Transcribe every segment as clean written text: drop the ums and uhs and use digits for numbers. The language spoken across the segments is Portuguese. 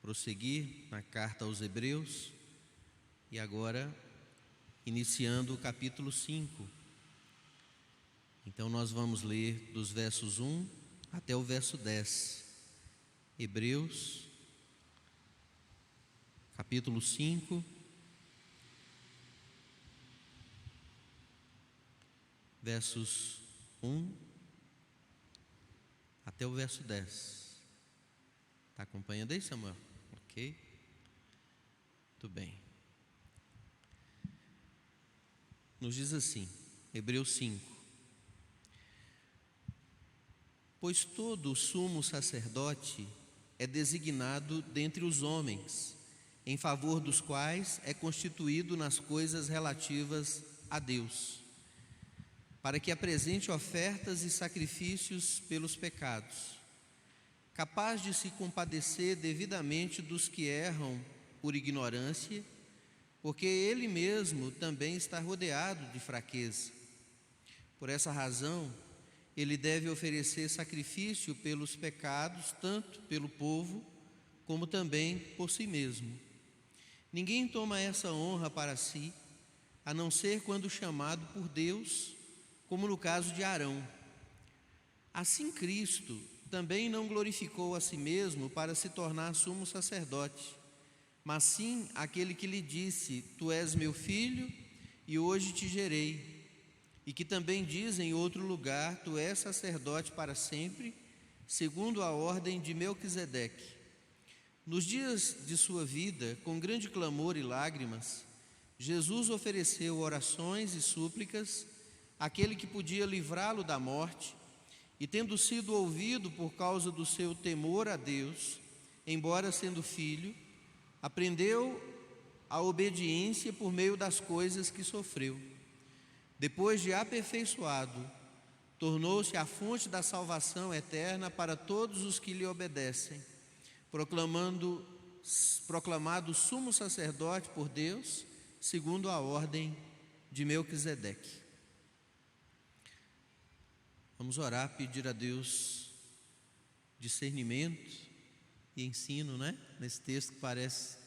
prosseguir na carta aos Hebreus e agora iniciando o capítulo 5. Então nós vamos ler dos versos 1 até o verso 10. Hebreus, capítulo 5, versos 1 até o verso 10. Está acompanhando aí, Samuel? Ok? Muito bem. Nos diz assim, Hebreus 5: Pois todo sumo sacerdote é designado dentre os homens, em favor dos quais é constituído nas coisas relativas a Deus, para que apresente ofertas e sacrifícios pelos pecados, capaz de se compadecer devidamente dos que erram por ignorância, porque ele mesmo também está rodeado de fraqueza. Por essa razão, ele deve oferecer sacrifício pelos pecados, tanto pelo povo, como também por si mesmo. Ninguém toma essa honra para si, a não ser quando chamado por Deus, como no caso de Arão. Assim Cristo também não glorificou a si mesmo para se tornar sumo sacerdote, mas sim aquele que lhe disse: Tu és meu filho, e hoje te gerei. E que também diz em outro lugar: Tu és sacerdote para sempre, segundo a ordem de Melquisedeque. Nos dias de sua vida, com grande clamor e lágrimas, Jesus ofereceu orações e súplicas àquele que podia livrá-lo da morte, e tendo sido ouvido por causa do seu temor a Deus, embora sendo filho, aprendeu a obediência por meio das coisas que sofreu. Depois de aperfeiçoado, tornou-se a fonte da salvação eterna para todos os que lhe obedecem, proclamado sumo sacerdote por Deus, segundo a ordem de Melquisedeque. Vamos orar, pedir a Deus discernimento e ensino, né? Nesse texto que parece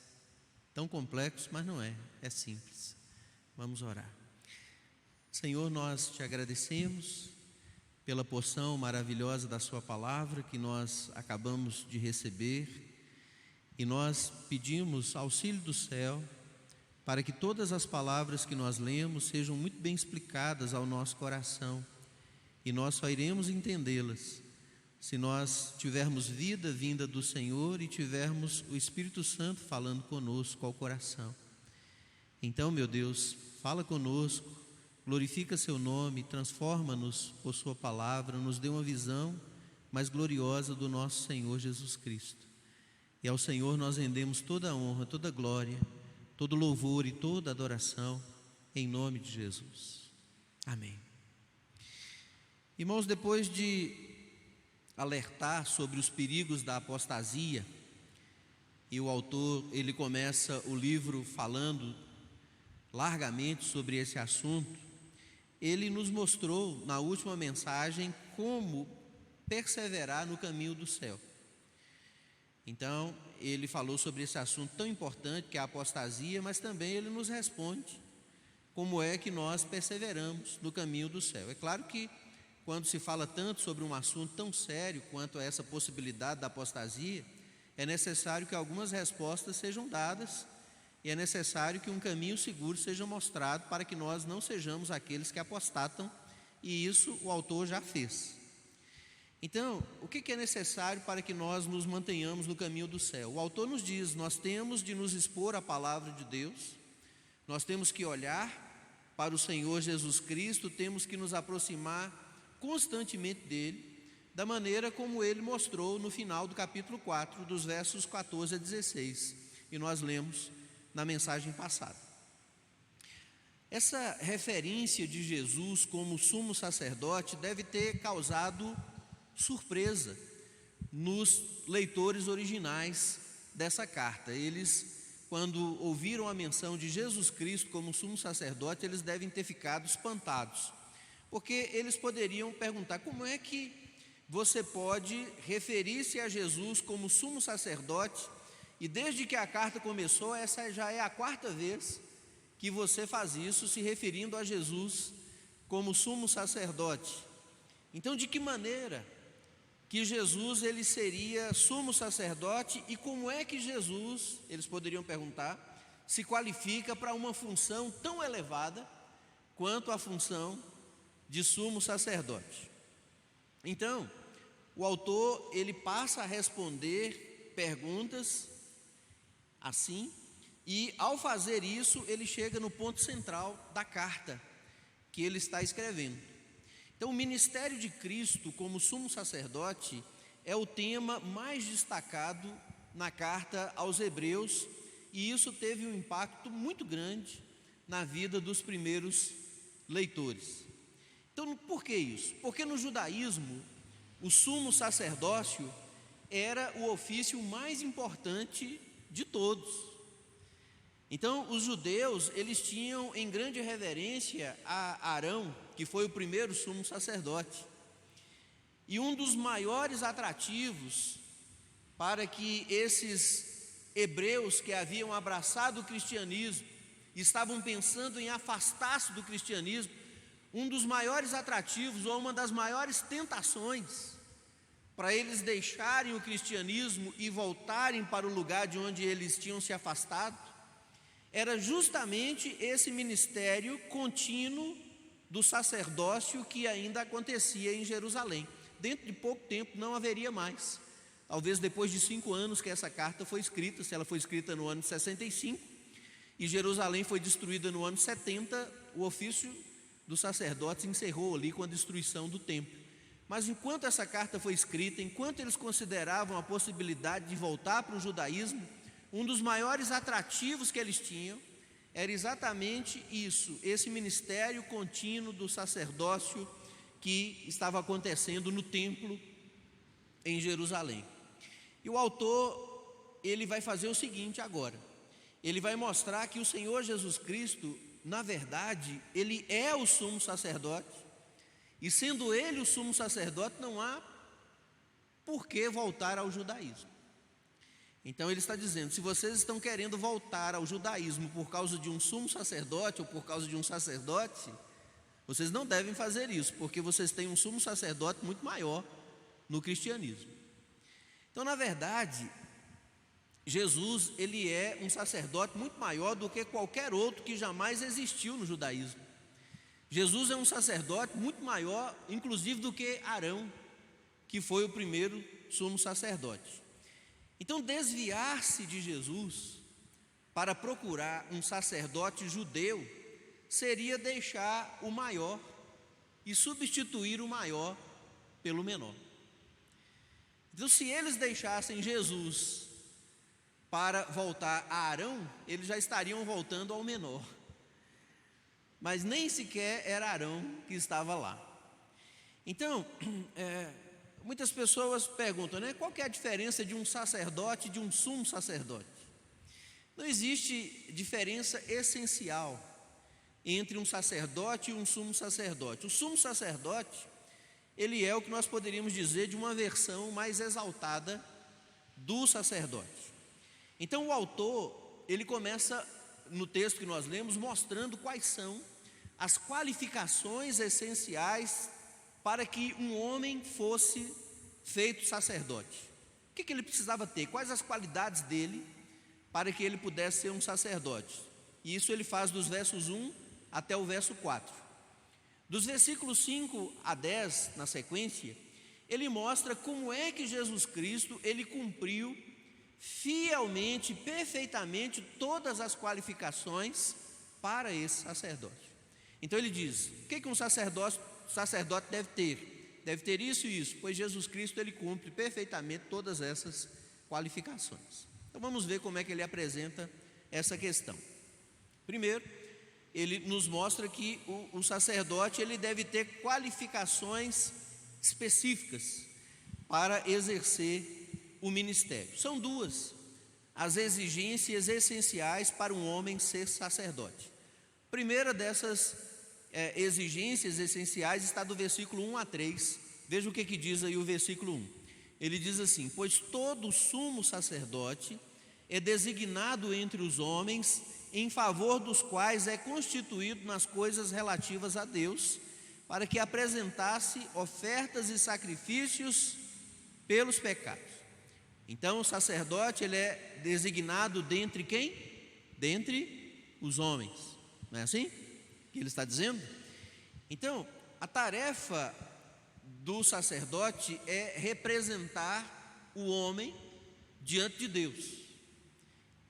tão complexo, mas não é, é simples. Vamos orar. Senhor, nós te agradecemos pela porção maravilhosa da sua palavra que nós acabamos de receber, e nós pedimos auxílio do céu para que todas as palavras que nós lemos sejam muito bem explicadas ao nosso coração, e nós só iremos entendê-las se nós tivermos vida vinda do Senhor e tivermos o Espírito Santo falando conosco ao coração. Então, meu Deus, fala conosco, glorifica seu nome, transforma-nos por sua palavra, nos dê uma visão mais gloriosa do nosso Senhor Jesus Cristo. E ao Senhor nós rendemos toda a honra, toda a glória, todo louvor e toda a adoração, em nome de Jesus. Amém. Irmãos, depois de alertar sobre os perigos da apostasia, e o autor, ele começa o livro falando largamente sobre esse assunto, ele nos mostrou na última mensagem como perseverar no caminho do céu. Então, ele falou sobre esse assunto tão importante que é a apostasia, mas também ele nos responde como é que nós perseveramos no caminho do céu. É claro que quando se fala tanto sobre um assunto tão sério quanto essa possibilidade da apostasia, é necessário que algumas respostas sejam dadas, e é necessário que um caminho seguro seja mostrado para que nós não sejamos aqueles que apostatam, e isso o autor já fez. Então, o que é necessário para que nós nos mantenhamos no caminho do céu? O autor nos diz: nós temos de nos expor à palavra de Deus, nós temos que olhar para o Senhor Jesus Cristo, temos que nos aproximar constantemente dele, da maneira como ele mostrou no final do capítulo 4, dos versos 14 a 16, e nós lemos na mensagem passada. Essa referência de Jesus como sumo sacerdote deve ter causado surpresa nos leitores originais dessa carta. Eles, quando ouviram a menção de Jesus Cristo como sumo sacerdote, eles devem ter ficado espantados, porque eles poderiam perguntar: como é que você pode referir-se a Jesus como sumo sacerdote E desde que a carta começou, essa já é a quarta vez que você faz isso, se referindo a Jesus como sumo sacerdote. Então, de que maneira que Jesus ele seria sumo sacerdote e como é que Jesus, eles poderiam perguntar, se qualifica para uma função tão elevada quanto a função de sumo sacerdote? Então, o autor ele passa a responder perguntas assim, e ao fazer isso, ele chega no ponto central da carta que ele está escrevendo. Então, o ministério de Cristo como sumo sacerdote é o tema mais destacado na carta aos Hebreus, e isso teve um impacto muito grande na vida dos primeiros leitores. Então, por que isso? Porque no judaísmo, o sumo sacerdócio era o ofício mais importante de todos. Então, os judeus, eles tinham em grande reverência a Arão, que foi o primeiro sumo sacerdote. E um dos maiores atrativos para que esses hebreus que haviam abraçado o cristianismo, estavam pensando em afastar-se do cristianismo, um dos maiores atrativos, ou uma das maiores tentações, para eles deixarem o cristianismo e voltarem para o lugar de onde eles tinham se afastado, era justamente esse ministério contínuo do sacerdócio que ainda acontecia em Jerusalém. Dentro de pouco tempo não haveria mais. Talvez depois de 5 anos que essa carta foi escrita, se ela foi escrita no ano de 65, e Jerusalém foi destruída no ano 70, o ofício dos sacerdotes encerrou ali com a destruição do templo. Mas enquanto essa carta foi escrita, enquanto eles consideravam a possibilidade de voltar para o judaísmo, um dos maiores atrativos que eles tinham era exatamente isso, esse ministério contínuo do sacerdócio que estava acontecendo no templo em Jerusalém. E o autor, ele vai fazer o seguinte agora, ele vai mostrar que o Senhor Jesus Cristo, na verdade, ele é o sumo sacerdote, e sendo ele o sumo sacerdote, não há por que voltar ao judaísmo. Então ele está dizendo, se vocês estão querendo voltar ao judaísmo por causa de um sumo sacerdote ou por causa de um sacerdote, vocês não devem fazer isso, porque vocês têm um sumo sacerdote muito maior no cristianismo. Então, na verdade, Jesus, ele é um sacerdote muito maior do que qualquer outro que jamais existiu no judaísmo. Jesus é um sacerdote muito maior, inclusive, do que Arão, que foi o primeiro sumo sacerdote. Então, desviar-se de Jesus para procurar um sacerdote judeu seria deixar o maior e substituir o maior pelo menor. Então, se eles deixassem Jesus para voltar a Arão, eles já estariam voltando ao menor. Mas nem sequer era Arão que estava lá. Então, muitas pessoas perguntam, né, qual que é a diferença de um sacerdote e de um sumo sacerdote? Não existe diferença essencial entre um sacerdote e um sumo sacerdote. O sumo sacerdote, ele é o que nós poderíamos dizer de uma versão mais exaltada do sacerdote. Então o autor, ele começa no texto que nós lemos, mostrando quais são as qualificações essenciais para que um homem fosse feito sacerdote. O que ele precisava ter? Quais as qualidades dele para que ele pudesse ser um sacerdote? E isso ele faz dos versos 1 até o verso 4. Dos versículos 5 a 10, na sequência, ele mostra como é que Jesus Cristo, ele cumpriu fielmente, perfeitamente, todas as qualificações para esse sacerdote. Então ele diz, o que um sacerdote deve ter? Deve ter isso e isso, pois Jesus Cristo, ele cumpre perfeitamente todas essas qualificações. Então vamos ver como é que ele apresenta essa questão. Primeiro, ele nos mostra que o sacerdote, ele deve ter qualificações específicas para exercer o ministério. São duas as exigências essenciais para um homem ser sacerdote. A primeira dessas exigências essenciais está do versículo 1 a 3. Veja o que diz aí o versículo 1. Ele diz assim, pois todo sumo sacerdote é designado entre os homens, em favor dos quais é constituído nas coisas relativas a Deus, para que apresentasse ofertas e sacrifícios pelos pecados. Então o sacerdote, ele é designado dentre quem? Dentre os homens, não é assim que ele está dizendo? Então, a tarefa do sacerdote é representar o homem diante de Deus.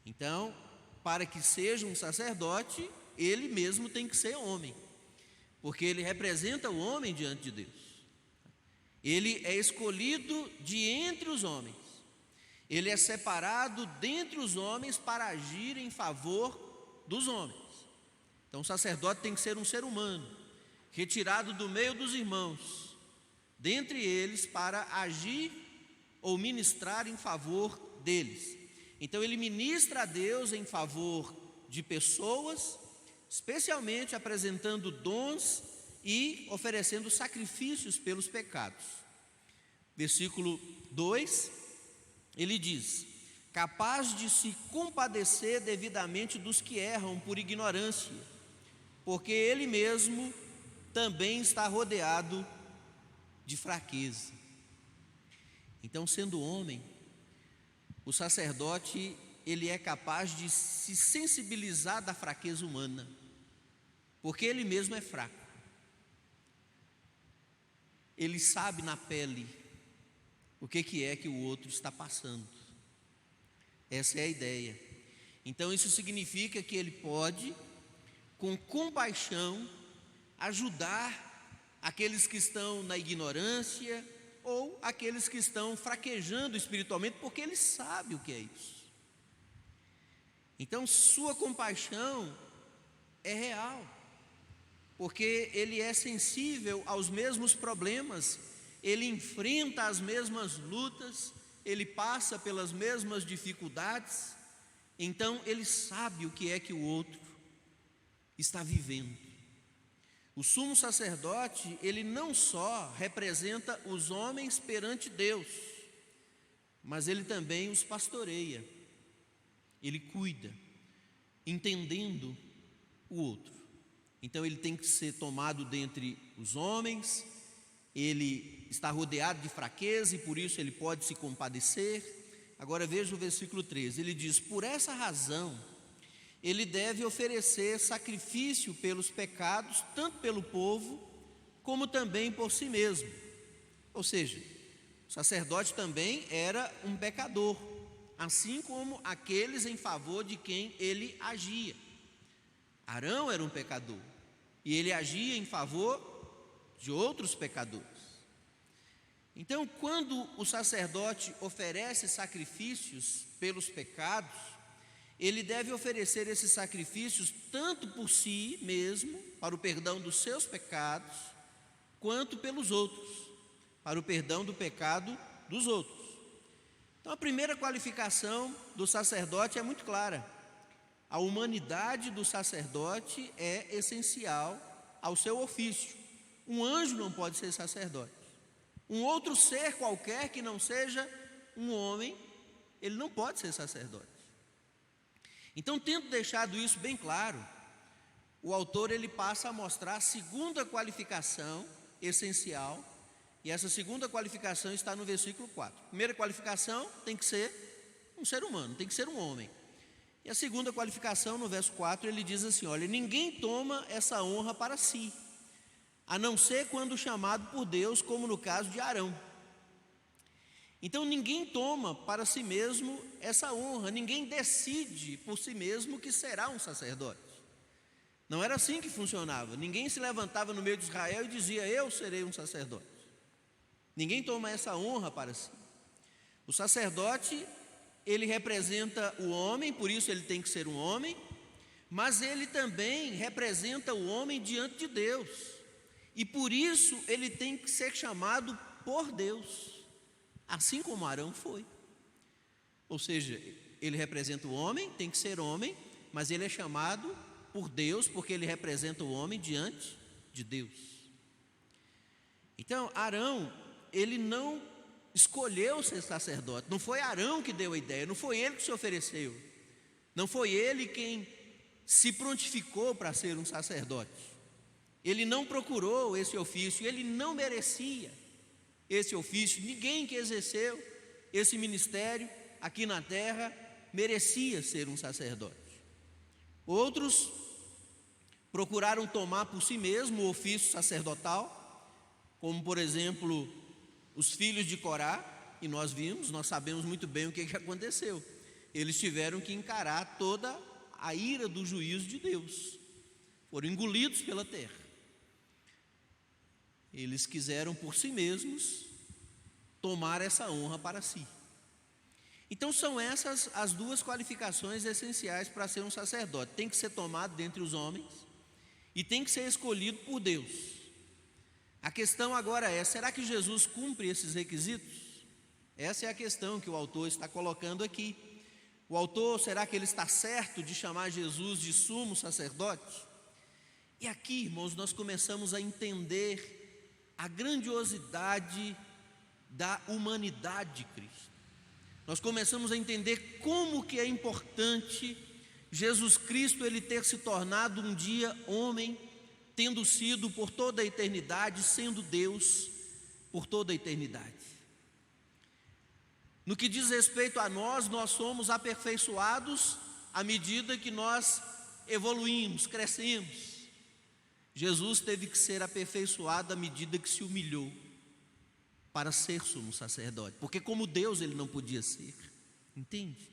Então, para que seja um sacerdote, ele mesmo tem que ser homem, porque ele representa o homem diante de Deus. Ele é escolhido de entre os homens, ele é separado dentre os homens para agir em favor dos homens. Então o sacerdote tem que ser um ser humano, retirado do meio dos irmãos, dentre eles, para agir ou ministrar em favor deles. Então ele ministra a Deus em favor de pessoas, especialmente apresentando dons e oferecendo sacrifícios pelos pecados. Versículo 2, ele diz: capaz de se compadecer devidamente dos que erram por ignorância, porque ele mesmo também está rodeado de fraqueza. Então, sendo homem, o sacerdote, ele é capaz de se sensibilizar da fraqueza humana, porque ele mesmo é fraco. Ele sabe na pele o que é que o outro está passando. Essa é a ideia. Então isso significa que ele pode, com compaixão, ajudar aqueles que estão na ignorância ou aqueles que estão fraquejando espiritualmente, porque ele sabe o que é isso. Então sua compaixão é real, porque ele é sensível aos mesmos problemas, ele enfrenta as mesmas lutas, ele passa pelas mesmas dificuldades, então ele sabe o que é que o outro está vivendo. O sumo sacerdote, ele não só representa os homens perante Deus, mas ele também os pastoreia, ele cuida, entendendo o outro. Então ele tem que ser tomado dentre os homens, ele está rodeado de fraqueza e por isso ele pode se compadecer. Agora veja o versículo 13, ele diz: por essa razão ele deve oferecer sacrifício pelos pecados, tanto pelo povo, como também por si mesmo. Ou seja, o sacerdote também era um pecador, assim como aqueles em favor de quem ele agia. Arão era um pecador, e ele agia em favor de outros pecadores. Então, quando o sacerdote oferece sacrifícios pelos pecados, ele deve oferecer esses sacrifícios tanto por si mesmo, para o perdão dos seus pecados, quanto pelos outros, para o perdão do pecado dos outros. Então a primeira qualificação do sacerdote é muito clara: a humanidade do sacerdote é essencial ao seu ofício. Um anjo não pode ser sacerdote, um outro ser qualquer que não seja um homem, ele não pode ser sacerdote. Então, tendo deixado isso bem claro, o autor ele passa a mostrar a segunda qualificação essencial, e essa segunda qualificação está no versículo 4. A primeira qualificação tem que ser um ser humano, tem que ser um homem. E a segunda qualificação, no verso 4, ele diz assim: olha, ninguém toma essa honra para si, a não ser quando chamado por Deus, como no caso de Arão. Então ninguém toma para si mesmo essa honra, ninguém decide por si mesmo que será um sacerdote. Não era assim que funcionava. Ninguém se levantava no meio de Israel e dizia: eu serei um sacerdote. Ninguém toma essa honra para si. O sacerdote, ele representa o homem, por isso ele tem que ser um homem, mas ele também representa o homem diante de Deus, e por isso ele tem que ser chamado por Deus, assim como Arão foi. Ou seja, ele representa o homem, tem que ser homem, mas ele é chamado por Deus, porque ele representa o homem diante de Deus. Então Arão, ele não escolheu ser sacerdote. Não foi Arão que deu a ideia, não foi ele que se ofereceu, não foi ele quem se prontificou para ser um sacerdote. Ele não procurou esse ofício, ele não merecia esse ofício. Ninguém que exerceu esse ministério aqui na terra merecia ser um sacerdote. Outros procuraram tomar por si mesmo o ofício sacerdotal, como por exemplo os filhos de Corá, e nós sabemos muito bem o que aconteceu. Eles tiveram que encarar toda a ira do juízo de Deus, foram engolidos pela terra. Eles quiseram por si mesmos tomar essa honra para si. Então são essas as duas qualificações essenciais para ser um sacerdote: tem que ser tomado dentre os homens e tem que ser escolhido por Deus. A questão agora é: será que Jesus cumpre esses requisitos? Essa é a questão que o autor está colocando aqui. O autor, será que ele está certo de chamar Jesus de sumo sacerdote? E aqui, irmãos, nós começamos a entender a grandiosidade da humanidade de Cristo. Nós começamos a entender como que é importante Jesus Cristo ele ter se tornado um dia homem, tendo sido por toda a eternidade, sendo Deus por toda a eternidade. No que diz respeito a nós somos aperfeiçoados à medida que nós evoluímos, crescemos. Jesus teve que ser aperfeiçoado à medida que se humilhou para ser sumo sacerdote, porque como Deus ele não podia ser. Entende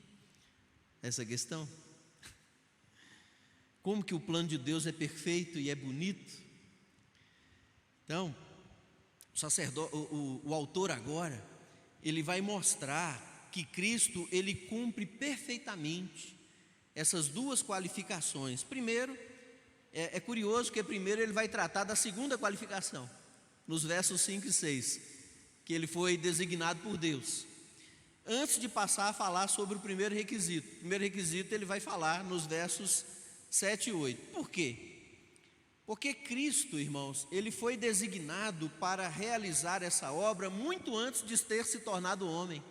essa questão? Como que o plano de Deus é perfeito e é bonito? Então, o autor agora, ele vai mostrar que Cristo, ele cumpre perfeitamente essas duas qualificações. Primeiro, é curioso que primeiro ele vai tratar da segunda qualificação, nos versos 5 e 6, que ele foi designado por Deus. Antes de passar a falar sobre o primeiro requisito. O primeiro requisito ele vai falar nos versos 7 e 8. Por quê? Porque Cristo, irmãos, ele foi designado para realizar essa obra muito antes de ter se tornado homem.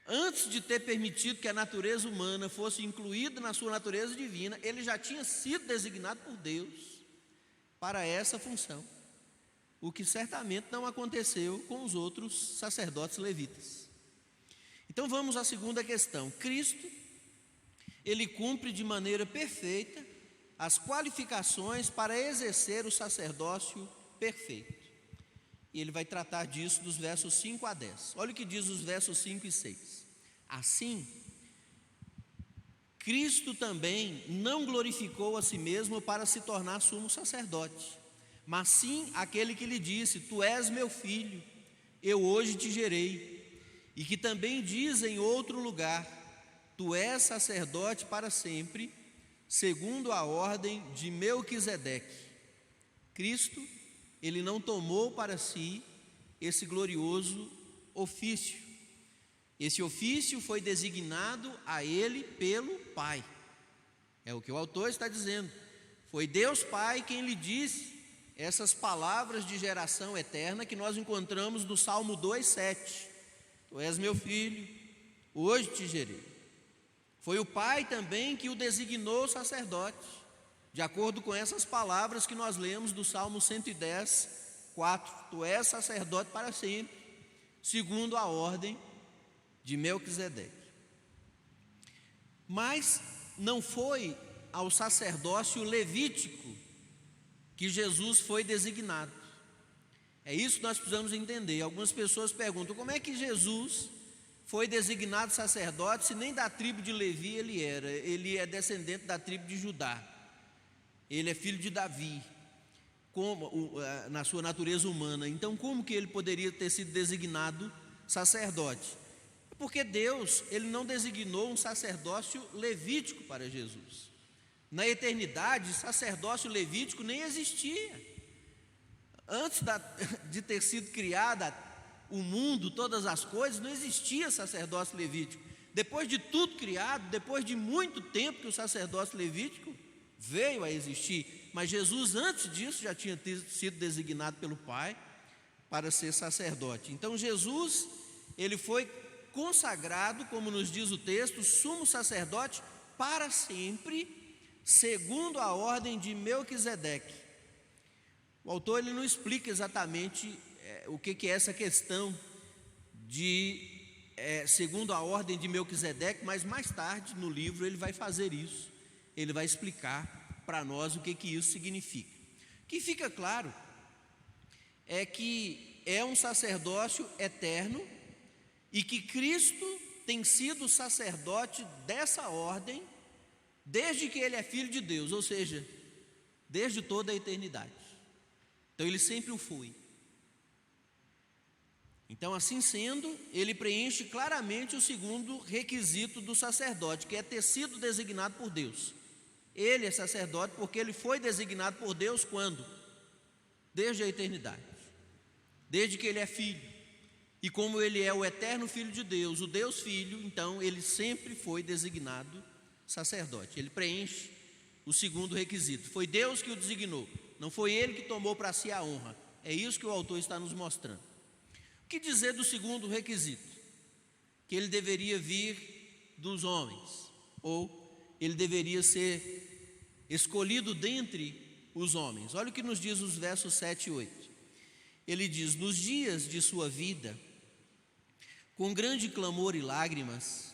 Antes de ter permitido que a natureza humana fosse incluída na sua natureza divina, ele já tinha sido designado por Deus para essa função, o que certamente não aconteceu com os outros sacerdotes levitas. Então vamos à segunda questão. Cristo, ele cumpre de maneira perfeita as qualificações para exercer o sacerdócio perfeito. E ele vai tratar disso dos versos 5 a 10. Olha o que diz os versos 5 e 6. Assim, Cristo também não glorificou a si mesmo para se tornar sumo sacerdote, mas sim aquele que lhe disse: tu és meu filho, eu hoje te gerei. E que também diz em outro lugar: tu és sacerdote para sempre, segundo a ordem de Melquisedeque. Cristo, ele não tomou para si esse glorioso ofício. Esse ofício foi designado a ele pelo Pai. É o que o autor está dizendo. Foi Deus Pai quem lhe disse essas palavras de geração eterna que nós encontramos no Salmo 2:7. Tu és meu filho, hoje te gerei. Foi o Pai também que o designou sacerdote, de acordo com essas palavras que nós lemos do Salmo 110:4. Tu és sacerdote para sempre, segundo a ordem de Melquisedeque. Mas não foi ao sacerdócio levítico que Jesus foi designado. É isso que nós precisamos entender. Algumas pessoas perguntam: como é que Jesus foi designado sacerdote se nem da tribo de Levi ele era? Ele é descendente da tribo de Judá, ele é filho de Davi, na sua natureza humana. Então como que ele poderia ter sido designado sacerdote? Porque Deus, ele não designou um sacerdócio levítico para Jesus. Na eternidade, sacerdócio levítico nem existia. Antes de ter sido criada o mundo, todas as coisas, não existia sacerdócio levítico. Depois de tudo criado, depois de muito tempo que o sacerdócio levítico veio a existir, mas Jesus antes disso já tinha sido designado pelo Pai para ser sacerdote. Então Jesus, ele foi consagrado, como nos diz o texto, sumo sacerdote para sempre, segundo a ordem de Melquisedeque. O autor ele não explica exatamente o que é essa questão de segundo a ordem de Melquisedeque, mas mais tarde no livro ele vai fazer isso, ele vai explicar para nós o que isso significa. O que fica claro é que é um sacerdócio eterno e que Cristo tem sido sacerdote dessa ordem desde que ele é filho de Deus, ou seja, desde toda a eternidade. Então ele sempre o foi. Então, assim sendo, ele preenche claramente o segundo requisito do sacerdote, que é ter sido designado por Deus. Ele é sacerdote porque ele foi designado por Deus quando? Desde a eternidade, desde que ele é filho. E como ele é o eterno Filho de Deus, o Deus Filho, então ele sempre foi designado sacerdote. Ele preenche o segundo requisito. Foi Deus que o designou, não foi ele que tomou para si a honra. É isso que o autor está nos mostrando. O que dizer do segundo requisito? Que ele deveria vir dos homens, ou ele deveria ser escolhido dentre os homens. Olha o que nos diz os versos 7 e 8. Ele diz: nos dias de sua vida, com grande clamor e lágrimas,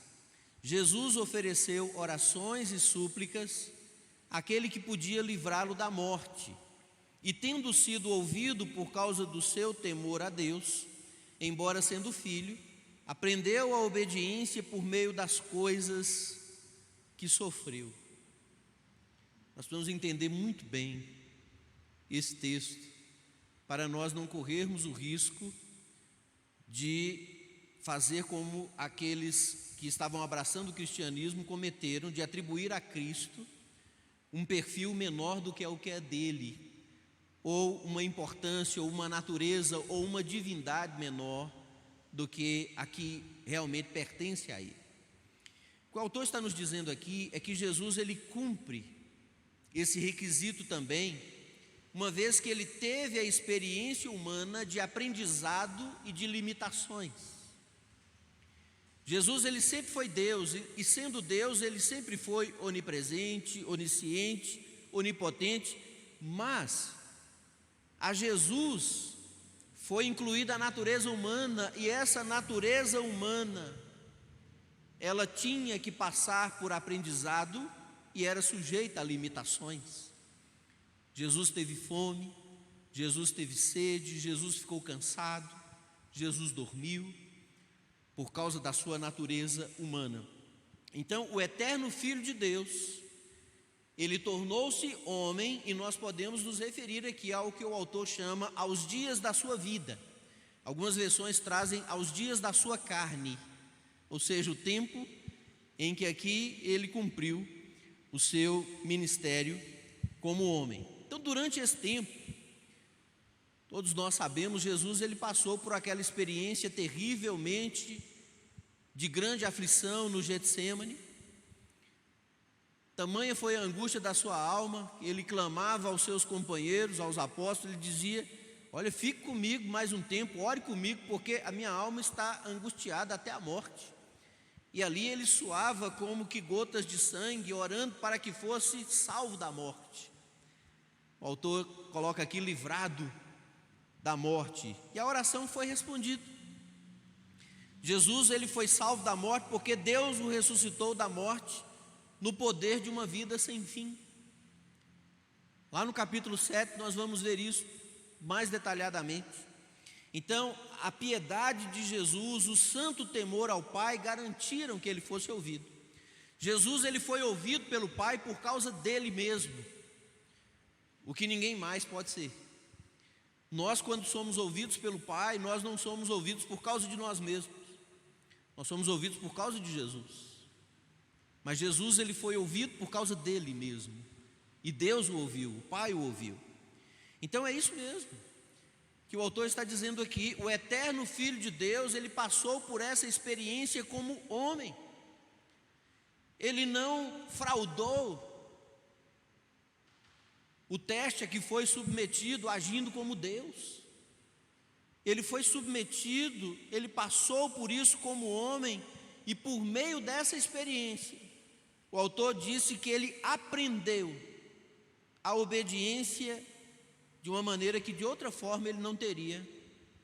Jesus ofereceu orações e súplicas àquele que podia livrá-lo da morte, e tendo sido ouvido por causa do seu temor a Deus, embora sendo filho, aprendeu a obediência por meio das coisas que sofreu. Nós precisamos entender muito bem esse texto, para nós não corrermos o risco de fazer como aqueles que estavam abraçando o cristianismo cometeram, de atribuir a Cristo um perfil menor do que é o que é dele, ou uma importância, ou uma natureza, ou uma divindade menor do que a que realmente pertence a ele. O que o autor está nos dizendo aqui é que Jesus ele cumpre esse requisito também, uma vez que ele teve a experiência humana de aprendizado e de limitações. Jesus ele sempre foi Deus, e sendo Deus ele sempre foi onipresente, onisciente, onipotente, mas a Jesus foi incluída a natureza humana, e essa natureza humana ela tinha que passar por aprendizado e era sujeita a limitações. Jesus teve fome, Jesus teve sede, Jesus ficou cansado, Jesus dormiu, por causa da sua natureza humana. Então, o eterno Filho de Deus, ele tornou-se homem, e nós podemos nos referir aqui ao que o autor chama aos dias da sua vida. Algumas versões trazem aos dias da sua carne, ou seja, o tempo em que aqui ele cumpriu o seu ministério como homem. Então, durante esse tempo, todos nós sabemos, Jesus ele passou por aquela experiência terrivelmente de grande aflição no Getsêmani. Tamanha foi a angústia da sua alma, ele clamava aos seus companheiros, aos apóstolos, ele dizia: olha, fique comigo mais um tempo, ore comigo, porque a minha alma está angustiada até a morte. E ali ele suava como que gotas de sangue, orando para que fosse salvo da morte. O autor coloca aqui: livrado da morte. E a oração foi respondida. Jesus ele foi salvo da morte porque Deus o ressuscitou da morte no poder de uma vida sem fim. Lá no capítulo 7 nós vamos ver isso mais detalhadamente. Então, a piedade de Jesus, o santo temor ao Pai garantiram que ele fosse ouvido. Jesus ele foi ouvido pelo Pai por causa dele mesmo, o que ninguém mais pode ser. Nós, quando somos ouvidos pelo Pai, nós não somos ouvidos por causa de nós mesmos, nós somos ouvidos por causa de Jesus. Mas Jesus ele foi ouvido por causa dele mesmo, e Deus o ouviu, o Pai o ouviu. Então é isso mesmo que o autor está dizendo aqui: o eterno Filho de Deus, ele passou por essa experiência como homem. Ele não fraudou o teste a que foi submetido agindo como Deus. ele foi submetido, ele passou por isso como homem, e por meio dessa experiência, o autor disse que ele aprendeu a obediência de uma maneira que de outra forma ele não teria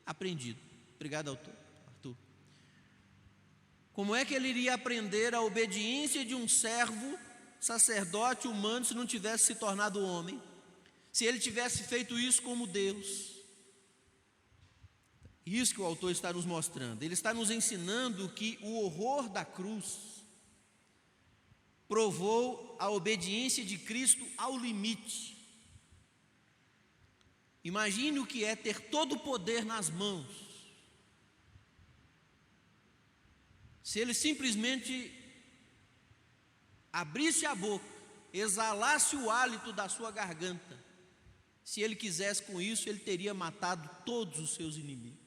aprendido. Obrigado, Arthur. Como é que ele iria aprender a obediência de um servo, sacerdote humano, se não tivesse se tornado homem? Se ele tivesse feito isso como Deus? Isso que o autor está nos mostrando. Ele está nos ensinando que o horror da cruz provou a obediência de Cristo ao limite. Imagine o que é ter todo o poder nas mãos. Se ele simplesmente abrisse a boca, exalasse o hálito da sua garganta, se ele quisesse com isso, ele teria matado todos os seus inimigos.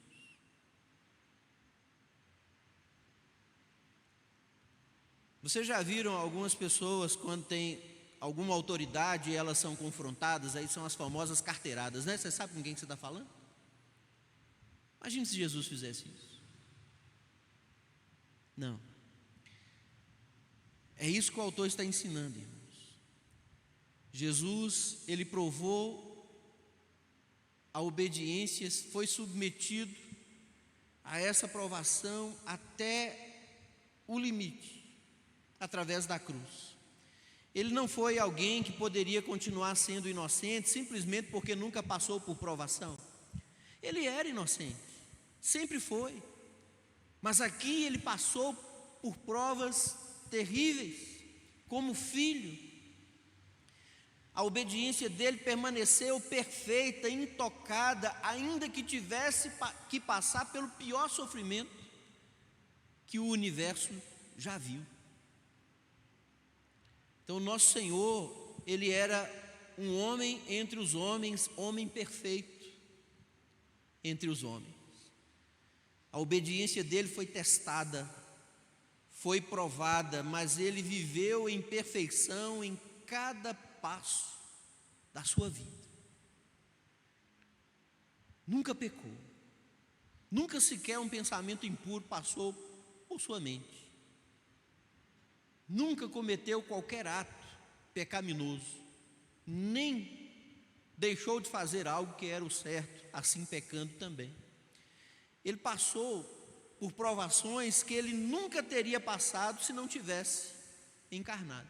Vocês já viram algumas pessoas, quando tem alguma autoridade e elas são confrontadas, aí são as famosas carteiradas, né? Você sabe com quem que você está falando? Imagine se Jesus fizesse isso. Não. É isso que o autor está ensinando, irmãos. Jesus, ele provou a obediência, foi submetido a essa provação até o limite, através da cruz. Ele não foi alguém que poderia continuar sendo inocente simplesmente porque nunca passou por provação. Ele era inocente, sempre foi, mas aqui ele passou por provas terríveis, como filho. A obediência dele permaneceu perfeita, intocada, ainda que tivesse que passar pelo pior sofrimento que o universo já viu. Então, nosso Senhor, ele era um homem entre os homens, homem perfeito entre os homens. A obediência dele foi testada, foi provada, mas ele viveu em perfeição em cada passo da sua vida. Nunca pecou, nunca sequer um pensamento impuro passou por sua mente. Nunca cometeu qualquer ato pecaminoso, nem deixou de fazer algo que era o certo, assim pecando também. Ele passou por provações que ele nunca teria passado se não tivesse encarnado.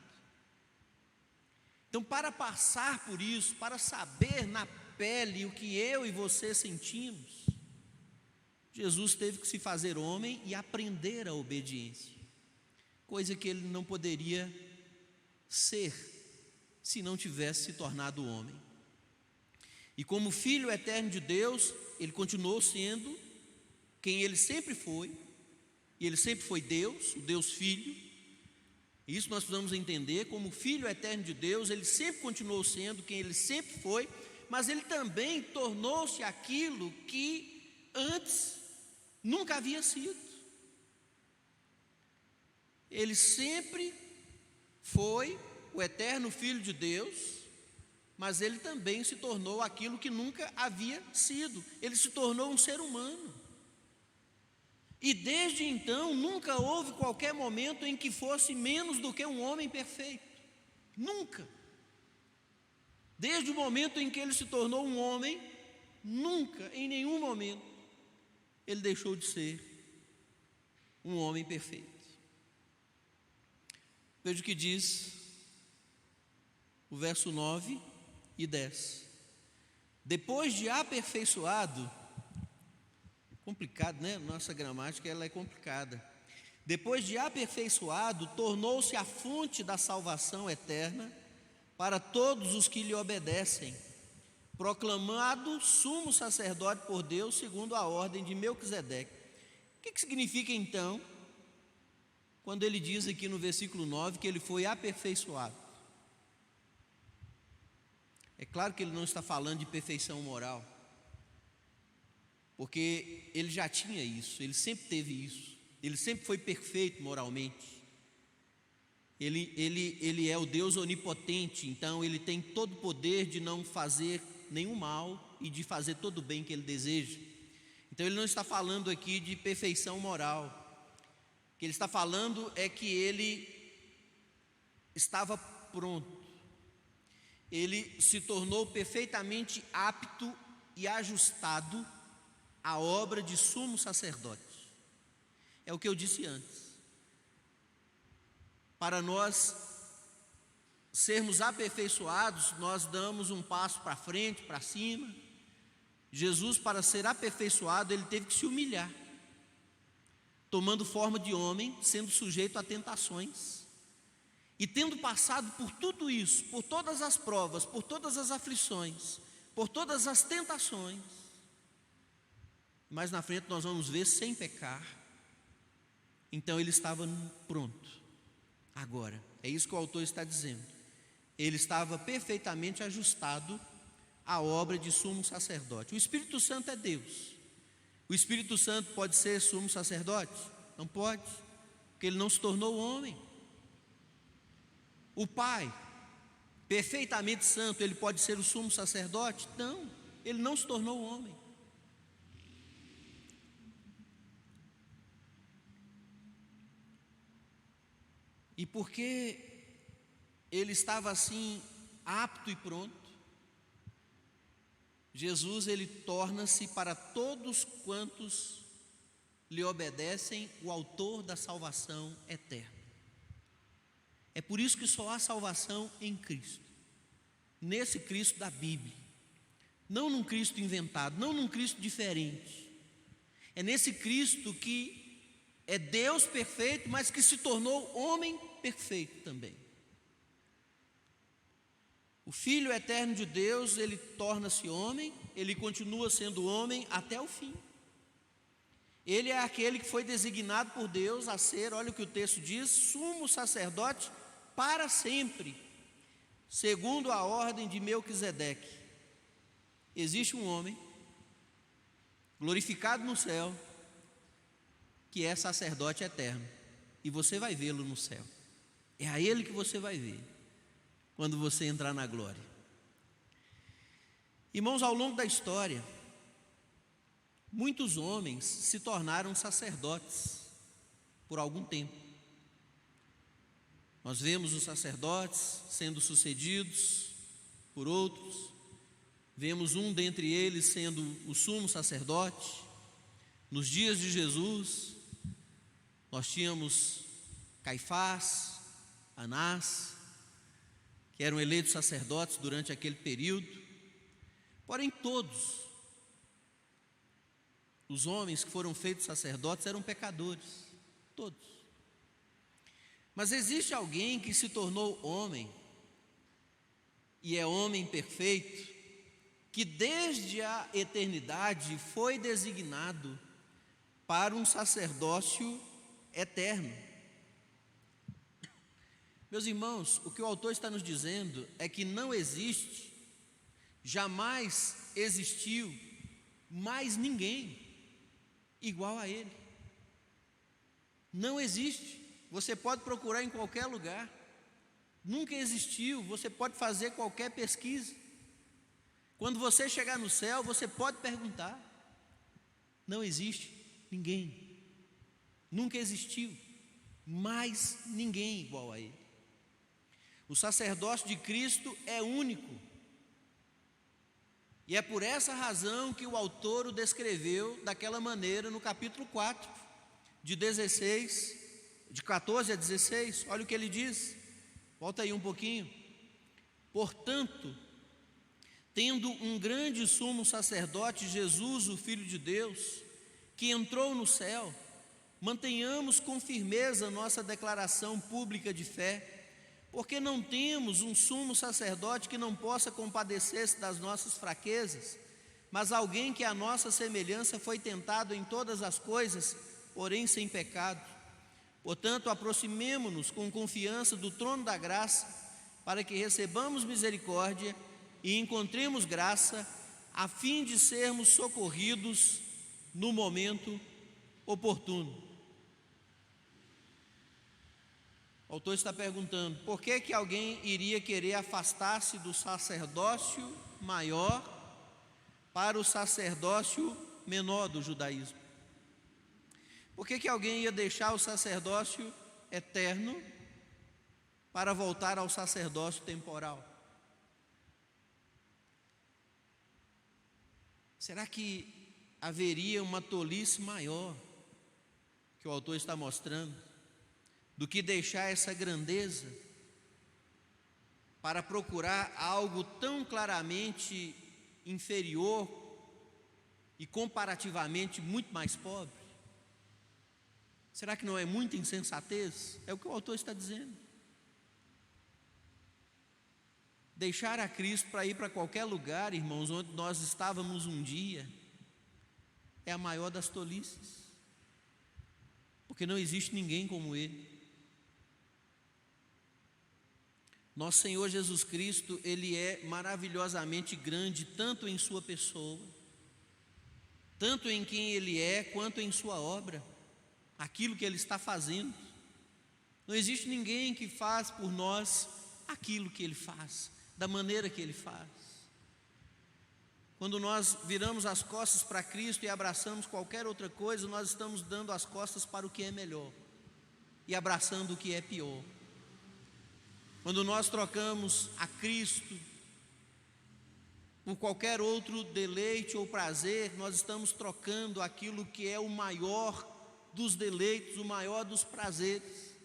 Então, para passar por isso, para saber na pele o que eu e você sentimos, Jesus teve que se fazer homem e aprender a obediência, coisa que ele não poderia ser se não tivesse se tornado homem. E como Filho eterno de Deus, ele continuou sendo quem ele sempre foi, e ele sempre foi Deus, o Deus Filho. Isso nós precisamos entender, como Filho eterno de Deus, ele sempre continuou sendo quem ele sempre foi, mas ele também tornou-se aquilo que antes nunca havia sido. Ele sempre foi o eterno Filho de Deus, mas ele também se tornou aquilo que nunca havia sido. Ele se tornou um ser humano. E desde então nunca houve qualquer momento em que fosse menos do que um homem perfeito. Nunca. Desde o momento em que ele se tornou um homem, nunca, em nenhum momento, ele deixou de ser um homem perfeito. Veja o que diz o verso 9 e 10. Depois de aperfeiçoado, complicado, né? Nossa gramática ela é complicada. Depois de aperfeiçoado, tornou-se a fonte da salvação eterna para todos os que lhe obedecem, proclamado sumo sacerdote por Deus segundo a ordem de Melquisedeque. O que significa então quando ele diz aqui no versículo 9 que ele foi aperfeiçoado? É claro que ele não está falando de perfeição moral, porque ele já tinha isso, ele sempre teve isso, ele sempre foi perfeito moralmente. Ele é o Deus onipotente, então ele tem todo o poder de não fazer nenhum mal e de fazer todo o bem que ele deseja. Então ele não está falando aqui de perfeição moral. O que ele está falando é que ele estava pronto. Ele se tornou perfeitamente apto e ajustado à obra de sumo sacerdote. É o que eu disse antes. Para nós sermos aperfeiçoados, nós damos um passo para frente, para cima. Jesus, para ser aperfeiçoado, ele teve que se humilhar, tomando forma de homem, sendo sujeito a tentações. E tendo passado por tudo isso, por todas as provas, por todas as aflições, por todas as tentações, mais na frente nós vamos ver sem pecar. Então ele estava pronto. Agora, é isso que o autor está dizendo. Ele estava perfeitamente ajustado à obra de sumo sacerdote. O Espírito Santo é Deus. O Espírito Santo pode ser sumo sacerdote? Não pode, porque ele não se tornou homem. O Pai, perfeitamente santo, ele pode ser o sumo sacerdote? Não, ele não se tornou homem. E porque ele estava assim, apto e pronto, Jesus, ele torna-se para todos quantos lhe obedecem o autor da salvação eterna. É por isso que só há salvação em Cristo, nesse Cristo da Bíblia, não num Cristo inventado, não num Cristo diferente. É nesse Cristo que é Deus perfeito, mas que se tornou homem perfeito também. O Filho eterno de Deus, ele torna-se homem, ele continua sendo homem até o fim. Ele é aquele que foi designado por Deus a ser, olha o que o texto diz, sumo sacerdote para sempre, segundo a ordem de Melquisedeque. Existe um homem glorificado no céu, que é sacerdote eterno, e você vai vê-lo no céu. É a ele que você vai ver quando você entrar na glória. Irmãos, ao longo da história, muitos homens se tornaram sacerdotes por algum tempo. Nós vemos os sacerdotes sendo sucedidos por outros, vemos um dentre eles sendo o sumo sacerdote. Nos dias de Jesus, nós tínhamos Caifás, Anás, que eram eleitos sacerdotes durante aquele período. Porém, todos os homens que foram feitos sacerdotes eram pecadores, todos. Mas existe alguém que se tornou homem, e é homem perfeito, que desde a eternidade foi designado para um sacerdócio eterno. Meus irmãos, o que o autor está nos dizendo é que não existe, jamais existiu mais ninguém igual a ele. Não existe. Você pode procurar em qualquer lugar, nunca existiu. Você pode fazer qualquer pesquisa. Quando você chegar no céu, você pode perguntar. Não existe ninguém, nunca existiu mais ninguém igual a ele. O sacerdócio de Cristo é único, e é por essa razão que o autor o descreveu daquela maneira no capítulo 4, de 14 a 16, olha o que ele diz, volta aí um pouquinho. Portanto, tendo um grande sumo sacerdote, Jesus, o Filho de Deus, que entrou no céu, mantenhamos com firmeza nossa declaração pública de fé, porque não temos um sumo sacerdote que não possa compadecer-se das nossas fraquezas, mas alguém que à nossa semelhança foi tentado em todas as coisas, porém sem pecado. Portanto, aproximemo-nos com confiança do trono da graça, para que recebamos misericórdia e encontremos graça, a fim de sermos socorridos no momento oportuno. O autor está perguntando, por que alguém iria querer afastar-se do sacerdócio maior para o sacerdócio menor do judaísmo. Por que alguém ia deixar o sacerdócio eterno para voltar ao sacerdócio temporal? Será que haveria uma tolice maior que o autor está mostrando do que deixar essa grandeza para procurar algo tão claramente inferior e comparativamente muito mais pobre? Será que não é muita insensatez? É o que o autor está dizendo. Deixar a Cristo para ir para qualquer lugar, irmãos, onde nós estávamos um dia, é a maior das tolices, porque não existe ninguém como Ele. Nosso Senhor Jesus Cristo, Ele é maravilhosamente grande, tanto em sua pessoa, tanto em quem Ele é, quanto em sua obra, aquilo que Ele está fazendo. Não existe ninguém que faz por nós aquilo que Ele faz, da maneira que Ele faz. Quando nós viramos as costas para Cristo e abraçamos qualquer outra coisa, nós estamos dando as costas para o que é melhor e abraçando o que é pior. Quando nós trocamos a Cristo por qualquer outro deleite ou prazer, nós estamos trocando aquilo que é o maior dos deleites, o maior dos prazeres,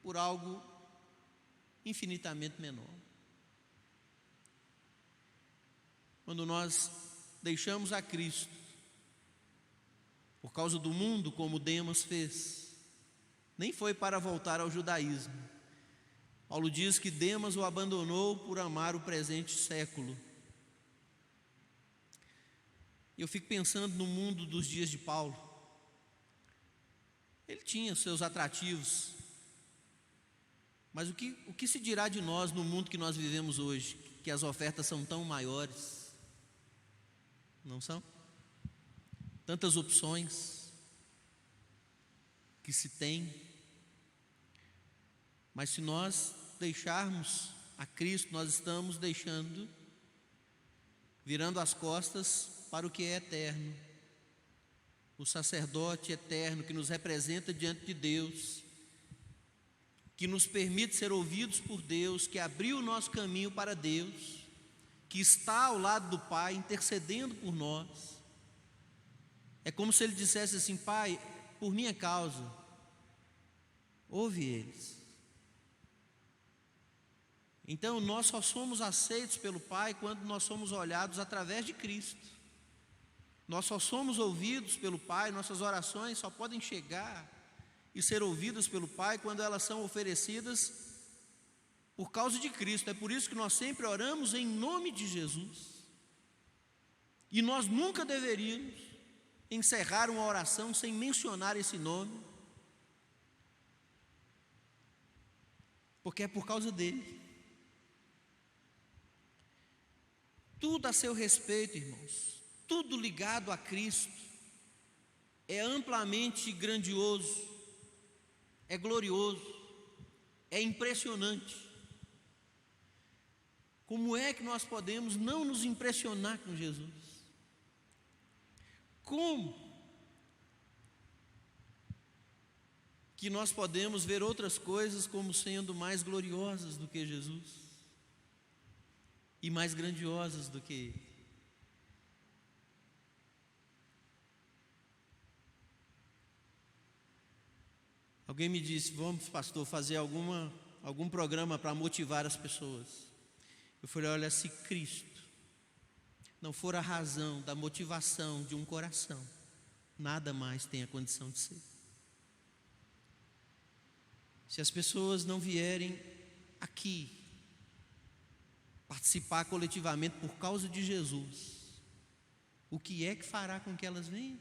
por algo infinitamente menor. Quando nós deixamos a Cristo por causa do mundo, como Demas fez, nem foi para voltar ao judaísmo. Paulo diz que Demas o abandonou por amar o presente século. Eu fico pensando no mundo dos dias de Paulo. Ele tinha seus atrativos, mas o que se dirá de nós no mundo que nós vivemos hoje, que as ofertas são tão maiores? Não são? Tantas opções que se tem, mas se nós deixarmos a Cristo, nós estamos virando as costas para o que é eterno, o sacerdote eterno que nos representa diante de Deus, que nos permite ser ouvidos por Deus, que abriu o nosso caminho para Deus, que está ao lado do Pai, intercedendo por nós. É como se Ele dissesse assim: Pai, por minha causa, ouve eles. Então nós só somos aceitos pelo Pai quando nós somos olhados através de Cristo. Nós só somos ouvidos pelo Pai, nossas orações só podem chegar e ser ouvidas pelo Pai quando elas são oferecidas por causa de Cristo. É por isso que nós sempre oramos em nome de Jesus. E nós nunca deveríamos encerrar uma oração sem mencionar esse nome, porque é por causa dele. Tudo a seu respeito, irmãos, tudo ligado a Cristo é amplamente grandioso, é glorioso, é impressionante. Como é que nós podemos não nos impressionar com Jesus? Como que nós podemos ver outras coisas como sendo mais gloriosas do que Jesus e mais grandiosas do que Ele? Alguém me disse: vamos, pastor, fazer algum programa para motivar as pessoas. Eu falei: olha, se Cristo não for a razão da motivação de um coração, nada mais tem a condição de ser. Se as pessoas não vierem aqui participar coletivamente por causa de Jesus, o que é que fará com que elas venham?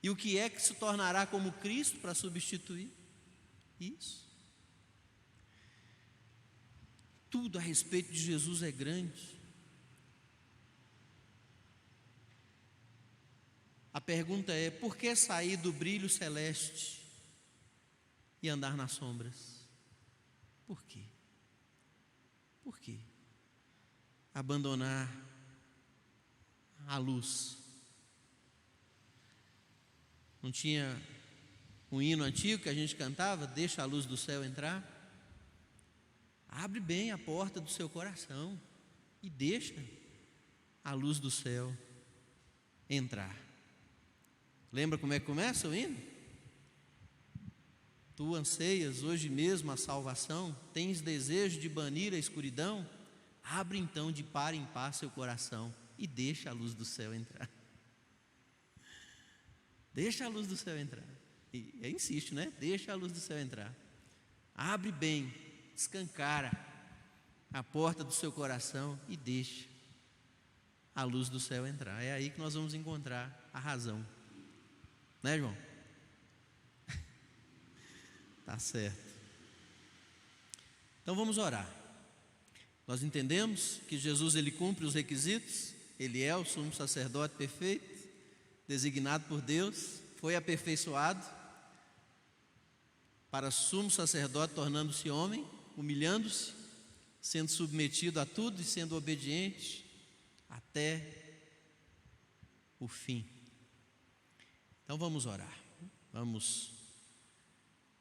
E o que é que se tornará como Cristo para substituir isso? Tudo a respeito de Jesus é grande. A pergunta é: por que sair do brilho celeste e andar nas sombras? Por quê? Por quê? Abandonar a luz Não tinha um hino antigo que a gente cantava, deixa a luz do céu entrar? Abre bem a porta do seu coração e deixa a luz do céu entrar. Lembra como é que começa o hino? Tu anseias hoje mesmo a salvação, tens desejo de banir a escuridão? Abre então de par em par seu coração e deixa a luz do céu entrar. Deixa a luz do céu entrar. E insiste, né? Deixa a luz do céu entrar. Abre bem, escancara a porta do seu coração e deixa a luz do céu entrar. É aí que nós vamos encontrar a razão. Né, João? Tá certo. Então vamos orar. Nós entendemos que Jesus, ele cumpre os requisitos. Ele é o sumo sacerdote perfeito, designado por Deus, foi aperfeiçoado para sumo sacerdote, tornando-se homem, humilhando-se, sendo submetido a tudo e sendo obediente até o fim. Então vamos orar. Vamos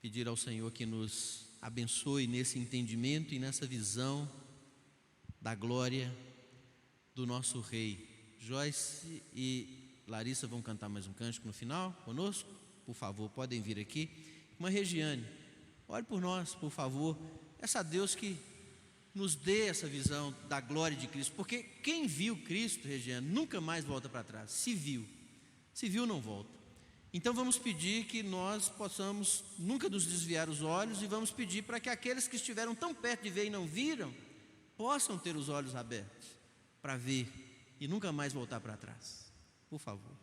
pedir ao Senhor que nos abençoe nesse entendimento e nessa visão da glória do nosso Rei. Joyce e Larissa vão cantar mais um cântico no final conosco. Por favor, podem vir aqui. Irmã Regiane, ore por nós, por favor. Peça a Deus que nos dê essa visão da glória de Cristo, porque quem viu Cristo, Regiane, nunca mais volta para trás. Se viu não volta. Então vamos pedir que nós possamos nunca nos desviar os olhos e vamos pedir para que aqueles que estiveram tão perto de ver e não viram, possam ter os olhos abertos para ver e nunca mais voltar para trás. Por favor.